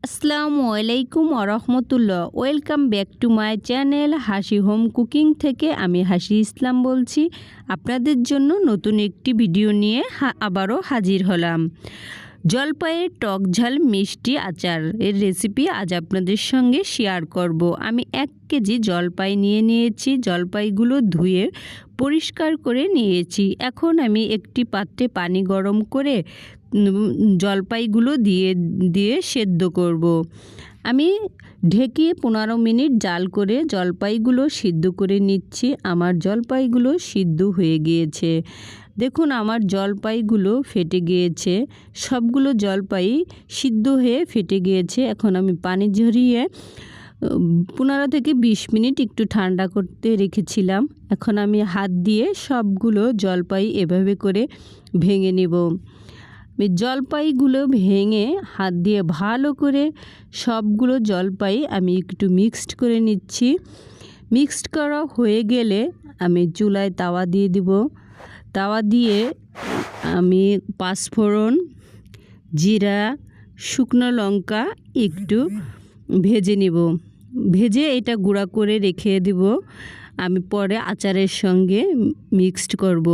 আসসালামু আলাইকুম ওরহমতুল্লাহ। Welcome back to my channel হাসি হোম কুকিং থেকে আমি হাসি ইসলাম বলছি। আপনাদের জন্য নতুন একটি ভিডিও নিয়ে আবারও হাজির হলাম। জলপাইয়ের টক ঝাল মিষ্টি আচার এর রেসিপি আজ আপনাদের সঙ্গে শেয়ার করব। আমি 1 কেজি জলপাই নিয়েছি। জলপাইগুলো ধুয়ে পরিষ্কার করে নিয়েছি। এখন আমি একটি পাত্রে পানি গরম করে জলপাইগুলো দিয়ে সেদ্ধ করব। আমি ঢেকে 15 মিনিট জাল করে জলপাইগুলো সিদ্ধ করে নিচ্ছি। আমার জলপাইগুলো সিদ্ধ হয়ে গিয়েছে। দেখুন আমার জলপাইগুলো ফেটে গিয়েছে। সবগুলো জলপাই সিদ্ধ হয়ে ফেটে গিয়েছে। এখন আমি পানি ঝরিয়ে 15 থেকে 20 মিনিট একটু ঠান্ডা করতে রেখেছিলাম। এখন আমি হাত দিয়ে সবগুলো জলপাই এভাবে করে ভেঙে নেব। জলপাইগুলো ভেঙে হাত দিয়ে ভালো করে সবগুলো জলপাই আমি একটু মিক্সড করে নিচ্ছি। মিক্সড করা হয়ে গেলে আমি চুলায় তাওয়া দিয়ে দিব। তাওয়া দিয়ে আমি পাঁচফোড়ন, জিরা, শুকনো লঙ্কা একটু ভেজে নেব। ভেজে এটা গুঁড়া করে রেখে দেব। আমি পরে আচারের সঙ্গে মিক্সড করব।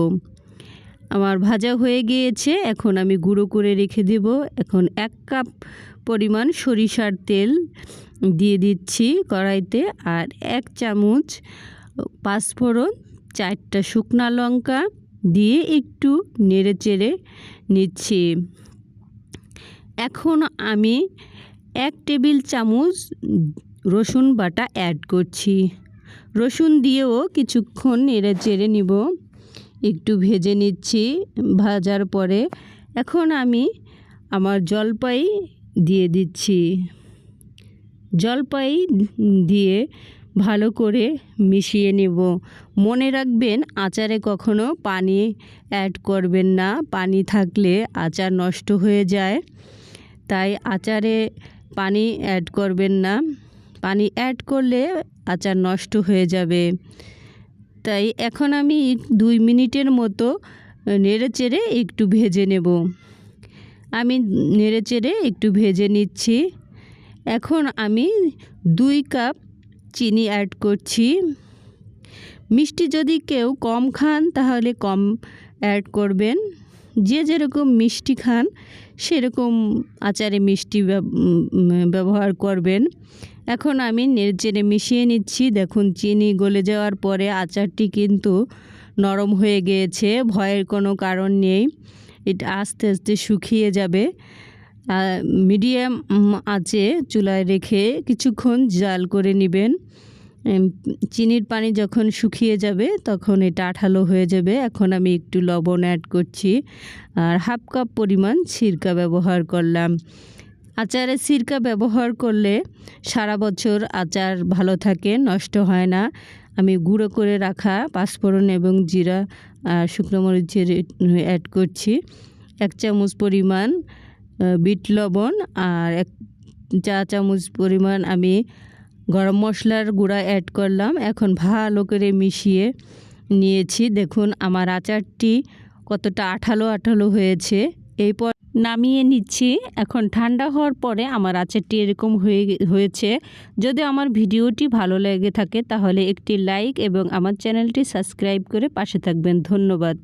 আমার ভাজা হয়ে গিয়েছে। এখন আমি গুঁড়ো করে রেখে দেব। এখন 1 কাপ পরিমাণ সরিষার তেল দিয়ে দিচ্ছি কড়াইতে, আর 1 চামচ পাঁচফোড়ন, 4টা শুকনা লঙ্কা দিয়ে একটু নেড়েচেড়ে নিচ্ছি। এখন আমি 1 টেবিল চামচ রসুন বাটা অ্যাড করছি। রসুন দিয়েও কিছুক্ষণ নেড়েচেড়ে নিব। একটু ভেজে নিচ্ছি। ভাজার পরে এখন আমি আমার জলপাই দিয়ে দিচ্ছি। জলপাই দিয়ে ভালো করে মিশিয়ে নেব। মনে রাখবেন আচারে কখনো পানি অ্যাড করবেন না। পানি থাকলে আচার নষ্ট হয়ে যায়। তাই আচারে পানি অ্যাড করবেন না। পানি অ্যাড করলে আচার নষ্ট হয়ে যাবে। তাই এখন আমি 2 মিনিটের মতো নেড়েচেড়ে একটু ভেজে নেব। আমি নেড়েচেড়ে একটু ভেজে নিচ্ছি। এখন আমি 2 কাপ চিনি অ্যাড করছি। মিষ্টি যদি কেউ কম খান তাহলে কম অ্যাড করবেন। যে যেরকম মিষ্টি খান সেরকম আচারে মিষ্টি ব্যবহার করবেন। এখন আমি নেড়েচেড়ে মিশিয়ে নিচ্ছি। দেখুন চিনি গলে যাওয়ার পরে আচারটি কিন্তু নরম হয়ে গিয়েছে। ভয়ের কোনো কারণ নেই। এটা আস্তে আস্তে শুকিয়ে যাবে। মিডিয়াম আঁচে চুলায় রেখে কিছুক্ষণ জাল করে নেবেন। চিনির পানি যখন শুকিয়ে যাবে তখন এটা আঠালো হয়ে যাবে। এখন আমি একটু লবণ অ্যাড করছি, আর 1/2 কাপ পরিমাণ সিরকা ব্যবহার করলাম। আচারে সিরকা ব্যবহার করলে সারা বছর আচার ভালো থাকে, নষ্ট হয় না। আমি গুঁড়ো করে রাখা পাঁচফোড়ন এবং জিরা আর শুকনো মরিচের অ্যাড করছি। 1 চামচ পরিমাণ বিট লবণ আর 1 চা চামচ পরিমাণ আমি গরম মশলার গুঁড়া অ্যাড করলাম। এখন ভালো করে মিশিয়ে নিয়েছি। দেখুন আমার আচারটি কতটা আঠালো আঠালো হয়েছে। এরপর নামিয়ে নিচ্ছি। এখন ঠান্ডা হওয়ার পরে আমার আচারটি এরকম হয়েছে। যদি আমার ভিডিওটি ভালো লেগে থাকে তাহলে একটি লাইক এবং আমার চ্যানেলটি সাবস্ক্রাইব করে পাশে থাকবেন। ধন্যবাদ।